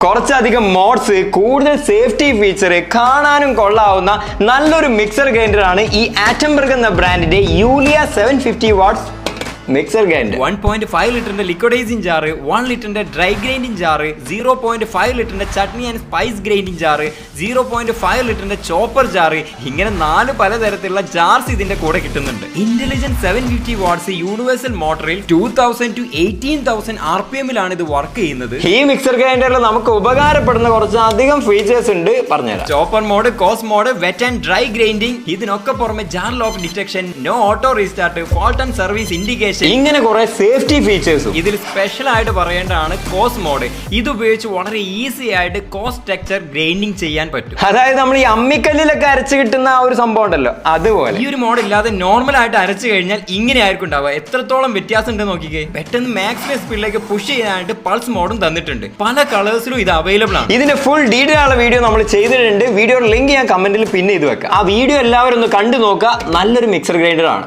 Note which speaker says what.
Speaker 1: കുറച്ചധികം മോഡ്സ്, കൂടുതൽ safety feature, കാണാനും കൊള്ളാവുന്ന നല്ലൊരു മിക്സർ ഗ്രൈൻഡർ ആണ് ഈ ആറ്റംബർഗ് എന്ന ബ്രാൻഡിന്റെ യൂലിയ 750 വാട്ട്സ് മിക്സർ ഗ്രൈൻഡർ.
Speaker 2: 1.5 ലിറ്ററിന്റെ ലിക്വിഡൈസിംഗ് ജാറ്, 1 ലിറ്ററിന്റെ ഡ്രൈ ഗ്രൈൻഡിംഗ് ജാറ്, 0.5 ലിറ്ററിന്റെ chutney and spice grinding jar, 0.5 ലിറ്ററിന്റെ ചോപ്പർ ജാറ്, ഇങ്ങനെ 4 പലതരത്തിലുള്ള ജാർസ് ഇതിന്റെ കൂടെ കിട്ടുന്നുണ്ട്. ഇന്റലിജന്റ് 750 വാട്ട്സ് യൂണിവേഴ്സൽ മോട്ടറിൽ 2000 to 18,000 RPM-ലാണ് ഇത് വർക്ക് ചെയ്യുന്നത്.
Speaker 1: ഈ മിക്സർ ഗ്രൈൻഡറിൽ നമുക്ക് ഉപകാരപ്പെടുന്ന കുറച്ച് അധികം ഫീച്ചേഴ്സ് ഉണ്ട്, പറഞ്ഞുതരാം.
Speaker 2: Chopper mode, coarse mode, wet and dry grinding, ഇതിനൊക്കെ പുറമെ jar lock detection, no auto restart, fault and service indication,
Speaker 1: ഇങ്ങനെ കുറെ സേഫ്റ്റി ഫീച്ചേഴ്സും.
Speaker 2: ഇതിൽ സ്പെഷ്യൽ ആയിട്ട് പറയേണ്ടതാണ് കോസ് മോഡ്. ഇത് ഉപയോഗിച്ച് വളരെ ഈസി ആയിട്ട് കോസ് ടെക്സ്ചർ ഗ്രൈൻഡിങ് ചെയ്യാൻ പറ്റും.
Speaker 1: അതായത് നമ്മൾ ഈ അമ്മിക്കല്ലിലൊക്കെ അരച്ച് കിട്ടുന്ന ആ ഒരു സംഭവം ഉണ്ടല്ലോ, അതുപോലെ.
Speaker 2: ഈ ഒരു മോഡ് ഇല്ലാതെ നോർമൽ ആയിട്ട് അരച്ചു കഴിഞ്ഞാൽ ഇങ്ങനെ ആയിരിക്കും ഉണ്ടാവുക. എത്രത്തോളം വ്യത്യാസം ഉണ്ട് നോക്കിക്കേ. പെട്ടെന്ന് മാക്സിമം സ്പീഡിലേക്ക് പുഷ് ചെയ്യാനായിട്ട് പൾസ് മോഡും തന്നിട്ടുണ്ട്. പല കളേഴ്സിലും ഇത് അവൈലബിൾ ആണ്.
Speaker 1: ഇതിന്റെ ഫുൾ ഡീറ്റെയിൽ ഉള്ള വീഡിയോ നമ്മൾ ചെയ്തിട്ടുണ്ട്. വീഡിയോയുടെ ലിങ്ക് ഞാൻ കമന്റിൽ പിൻ ചെയ്ത് വെക്കാം. ആ വീഡിയോ എല്ലാവരും ഒന്ന് കണ്ടു നോക്കുക. നല്ലൊരു മിക്സർ ഗ്രൈൻഡർ ആണ്.